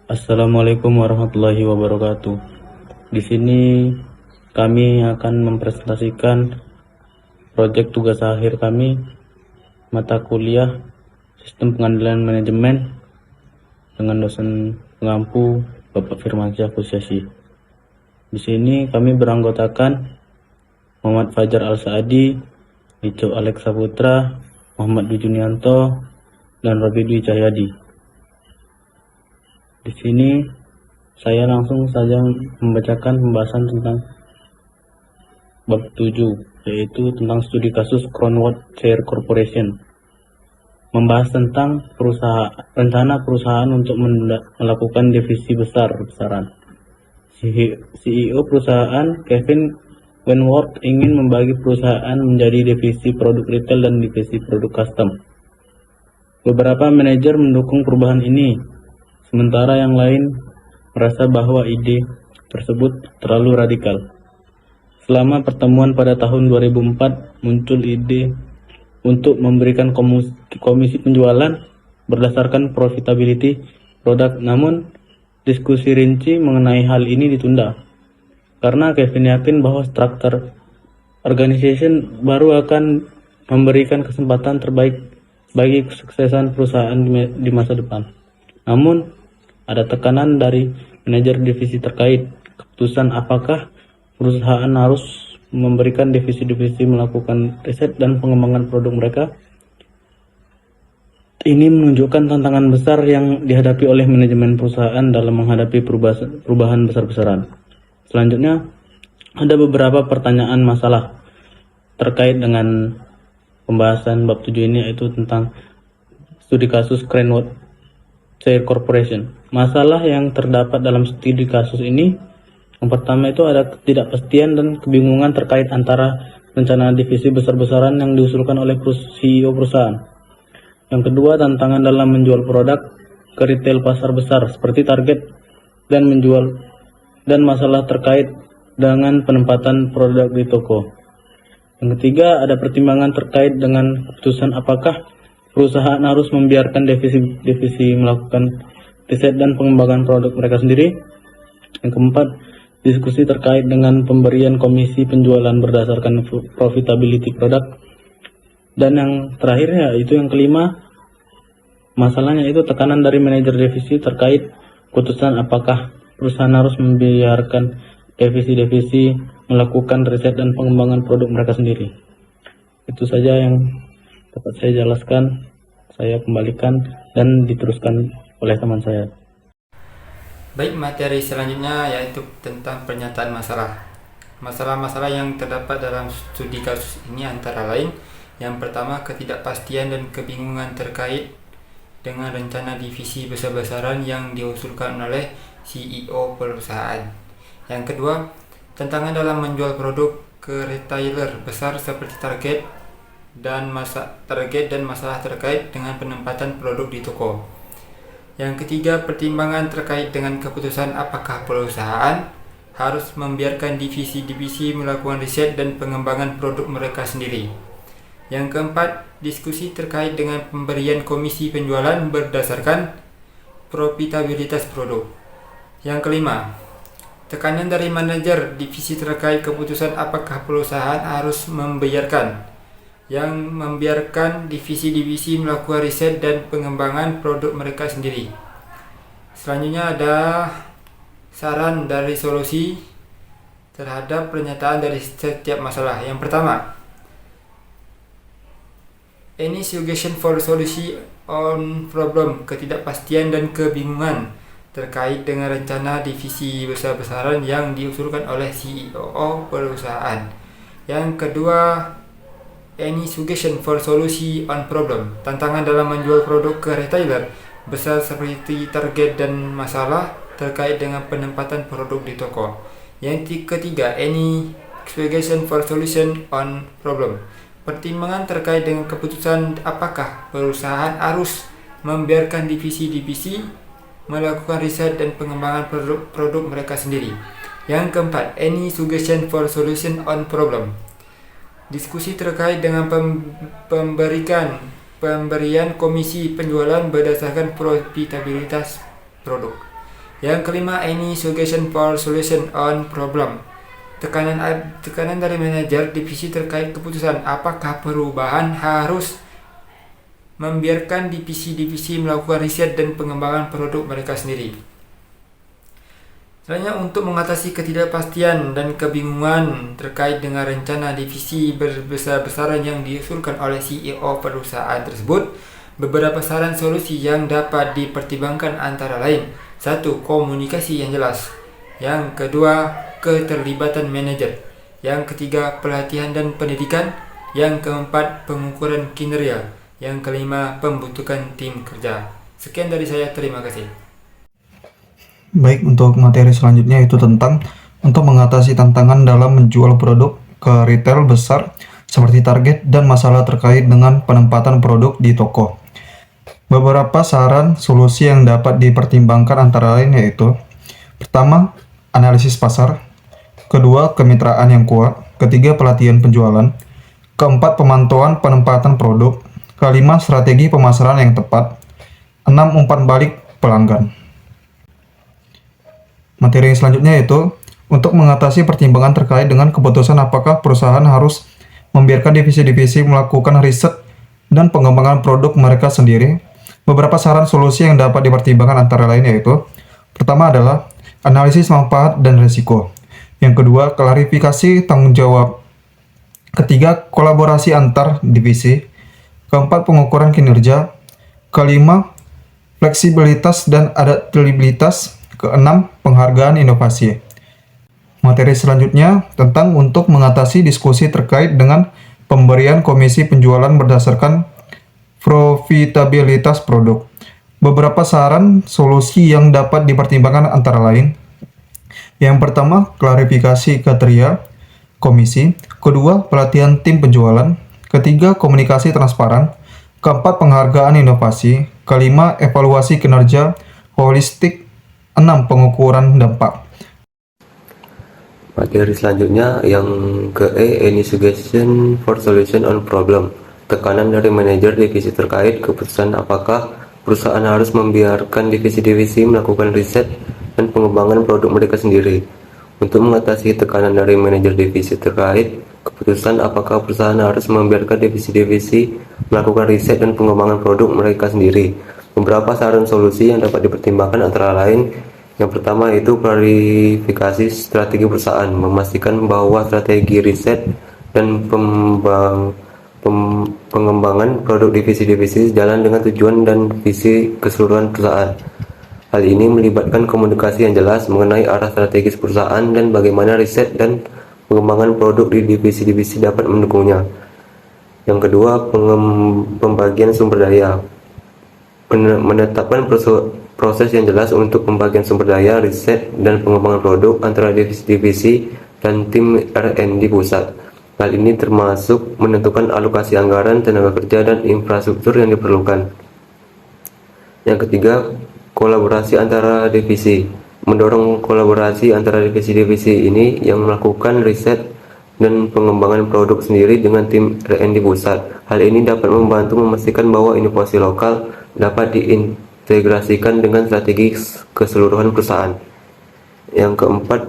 Assalamualaikum warahmatullahi wabarakatuh. Di sini kami akan mempresentasikan proyek tugas akhir kami, mata kuliah Sistem Pengendalian Manajemen dengan dosen pengampu Bapak Firmansyah Kusyasi. Di sini kami beranggotakan Muhammad Fajar Al-Saadi, Ico Alex Saputra, Muhammad Dwi Junianto, dan Robi Dwi Cahyadi. Di sini saya langsung saja membacakan pembahasan tentang bab 7, yaitu tentang studi kasus Crownwood Share Corporation. Membahas tentang rencana perusahaan untuk melakukan divisi besar-besaran. CEO perusahaan Kevin Wentworth ingin membagi perusahaan menjadi divisi produk retail dan divisi produk custom. Beberapa manajer mendukung perubahan ini, sementara yang lain merasa bahwa ide tersebut terlalu radikal. Selama pertemuan pada tahun 2004, muncul ide untuk memberikan komisi penjualan berdasarkan profitability produk, namun diskusi rinci mengenai hal ini ditunda karena Kevin yakin bahwa struktur organization baru akan memberikan kesempatan terbaik bagi kesuksesan perusahaan di masa depan. Namun, ada tekanan dari manajer divisi terkait keputusan apakah perusahaan harus memberikan divisi-divisi melakukan riset dan pengembangan produk mereka. Ini menunjukkan tantangan besar yang dihadapi oleh manajemen perusahaan dalam menghadapi perubahan besar-besaran. Selanjutnya, ada beberapa pertanyaan masalah terkait dengan pembahasan bab 7 ini, yaitu tentang studi kasus Crownwood Share Corporation. Masalah yang terdapat dalam studi kasus ini, yang pertama itu ada ketidakpastian dan kebingungan terkait antara rencana divisi besar-besaran yang diusulkan oleh CEO perusahaan. Yang kedua, tantangan dalam menjual produk ke retail pasar besar seperti Target dan masalah terkait dengan penempatan produk di toko. Yang ketiga, ada pertimbangan terkait dengan keputusan apakah perusahaan harus membiarkan divisi melakukan riset dan pengembangan produk mereka sendiri. Yang keempat, diskusi terkait dengan pemberian komisi penjualan berdasarkan profitability produk. Dan yang terakhir, yaitu yang kelima, masalahnya itu tekanan dari manajer divisi terkait keputusan apakah perusahaan harus membiarkan divisi melakukan riset dan pengembangan produk mereka sendiri. Itu saja yang dapat saya jelaskan. Saya kembalikan dan diteruskan oleh teman saya. Baik, materi selanjutnya yaitu tentang pernyataan masalah. Masalah-masalah yang terdapat dalam studi kasus ini antara lain: yang pertama, ketidakpastian dan kebingungan terkait dengan rencana divisi besar-besaran yang diusulkan oleh CEO perusahaan. Yang kedua, tantangan dalam menjual produk ke retailer besar seperti Target dan masalah terkait dengan penempatan produk di toko. Yang ketiga, pertimbangan terkait dengan keputusan apakah perusahaan harus membiarkan divisi-divisi melakukan riset dan pengembangan produk mereka sendiri. Yang keempat, diskusi terkait dengan pemberian komisi penjualan berdasarkan profitabilitas produk. Yang kelima, tekanan dari manajer divisi terkait keputusan apakah perusahaan harus membiarkan divisi-divisi melakukan riset dan pengembangan produk mereka sendiri. Selanjutnya ada saran dari solusi terhadap pernyataan dari setiap masalah. Yang pertama, any suggestion for solution on problem, ketidakpastian dan kebingungan terkait dengan rencana divisi besar-besaran yang diusulkan oleh CEO perusahaan. Yang kedua, any suggestion for solution on problem, tantangan dalam menjual produk ke retailer besar seperti Target dan masalah terkait dengan penempatan produk di toko. Yang ketiga, any suggestion for solution on problem, pertimbangan terkait dengan keputusan apakah perusahaan harus membiarkan divisi-divisi melakukan riset dan pengembangan produk mereka sendiri. Yang keempat, any suggestion for solution on problem, diskusi terkait dengan pemberian komisi penjualan berdasarkan profitabilitas produk. Yang kelima, any suggestion for solution on problem. Tekanan dari manajer divisi terkait keputusan apakah perubahan harus membiarkan divisi-divisi melakukan riset dan pengembangan produk mereka sendiri. Selanjutnya, untuk mengatasi ketidakpastian dan kebingungan terkait dengan rencana divisi besar-besaran yang diusulkan oleh CEO perusahaan tersebut, beberapa saran solusi yang dapat dipertimbangkan antara lain: 1. Komunikasi yang jelas. Yang kedua, keterlibatan manajer. Yang ketiga, pelatihan dan pendidikan. Yang keempat, pengukuran kinerja. Yang kelima, pembentukan tim kerja. Sekian dari saya, terima kasih. Baik, untuk materi selanjutnya itu tentang untuk mengatasi tantangan dalam menjual produk ke retail besar seperti Target dan masalah terkait dengan penempatan produk di toko. Beberapa saran solusi yang dapat dipertimbangkan antara lain yaitu: pertama, analisis pasar; kedua, kemitraan yang kuat; ketiga, pelatihan penjualan; keempat, pemantauan penempatan produk; kelima, strategi pemasaran yang tepat; enam, umpan balik pelanggan. Materi yang selanjutnya yaitu untuk mengatasi pertimbangan terkait dengan keputusan apakah perusahaan harus membiarkan divisi-divisi melakukan riset dan pengembangan produk mereka sendiri. Beberapa saran solusi yang dapat dipertimbangkan antara lain yaitu: pertama adalah analisis manfaat dan risiko; yang kedua, klarifikasi tanggung jawab; ketiga, kolaborasi antar divisi; keempat, pengukuran kinerja; kelima, fleksibilitas dan adaptabilitas; keenam, penghargaan inovasi. Materi selanjutnya tentang untuk mengatasi diskusi terkait dengan pemberian komisi penjualan berdasarkan profitabilitas produk. Beberapa saran solusi yang dapat dipertimbangkan antara lain: yang pertama, klarifikasi kriteria komisi; kedua, pelatihan tim penjualan; ketiga, komunikasi transparan; keempat, penghargaan inovasi; kelima, evaluasi kinerja holistik; 6. Pengukuran dampak. Materi selanjutnya yang ke any suggestion for solution on problem. Tekanan dari manajer divisi terkait keputusan apakah perusahaan harus membiarkan divisi-divisi melakukan riset dan pengembangan produk mereka sendiri. Untuk mengatasi tekanan dari manajer divisi terkait keputusan apakah perusahaan harus membiarkan divisi-divisi melakukan riset dan pengembangan produk mereka sendiri. Beberapa saran solusi yang dapat dipertimbangkan antara lain: yang pertama itu klarifikasi strategi perusahaan, memastikan bahwa strategi riset dan pengembangan produk divisi-divisi sejalan dengan tujuan dan visi keseluruhan perusahaan. Hal ini melibatkan komunikasi yang jelas mengenai arah strategis perusahaan dan bagaimana riset dan pengembangan produk di divisi-divisi dapat mendukungnya. Yang kedua, pembagian sumber daya, menetapkan proses yang jelas untuk pembagian sumber daya, riset, dan pengembangan produk antara divisi-divisi dan tim R&D pusat. Hal ini termasuk menentukan alokasi anggaran, tenaga kerja, dan infrastruktur yang diperlukan. Yang ketiga, kolaborasi antara divisi, mendorong kolaborasi antara divisi-divisi ini yang melakukan riset dan pengembangan produk sendiri dengan tim R&D pusat. Hal ini dapat membantu memastikan bahwa inovasi lokal dapat diintegrasikan dengan strategi keseluruhan perusahaan. Yang keempat,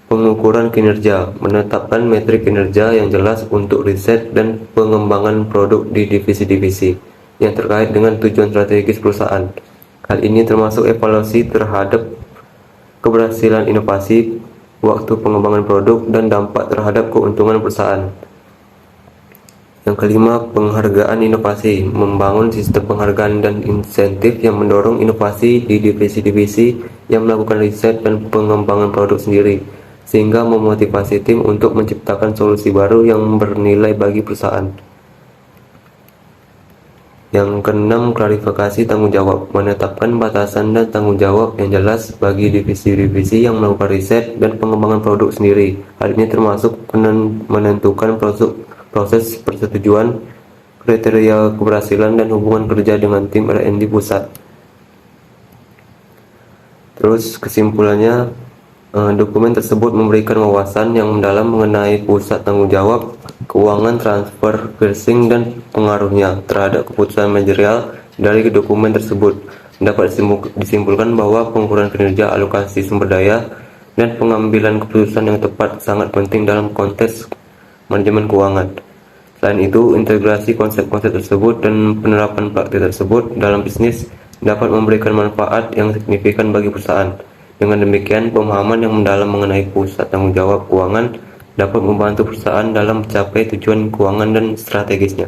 pengukuran kinerja, menetapkan metrik kinerja yang jelas untuk riset dan pengembangan produk di divisi-divisi yang terkait dengan tujuan strategis perusahaan. Hal ini termasuk evaluasi terhadap keberhasilan inovasi, waktu pengembangan produk, dan dampak terhadap keuntungan perusahaan. Yang kelima, penghargaan inovasi, membangun sistem penghargaan dan insentif yang mendorong inovasi di divisi-divisi yang melakukan riset dan pengembangan produk sendiri, sehingga memotivasi tim untuk menciptakan solusi baru yang bernilai bagi perusahaan. Yang keenam, klarifikasi tanggung jawab, menetapkan batasan dan tanggung jawab yang jelas bagi divisi-divisi yang melakukan riset dan pengembangan produk sendiri. Hal ini termasuk menentukan proses persetujuan, kriteria keberhasilan, dan hubungan kerja dengan tim R&D pusat. Terus kesimpulannya, dokumen tersebut memberikan wawasan yang mendalam mengenai pusat tanggung jawab, keuangan, transfer, pricing, dan pengaruhnya terhadap keputusan manajerial dari dokumen tersebut. dapat disimpulkan bahwa pengukuran kinerja alokasi sumber daya dan pengambilan keputusan yang tepat sangat penting dalam konteks manajemen keuangan. Selain itu, integrasi konsep-konsep tersebut dan penerapan praktik tersebut dalam bisnis dapat memberikan manfaat yang signifikan bagi perusahaan. Dengan demikian, pemahaman yang mendalam mengenai pusat tanggung jawab keuangan dapat membantu perusahaan dalam mencapai tujuan keuangan dan strategisnya.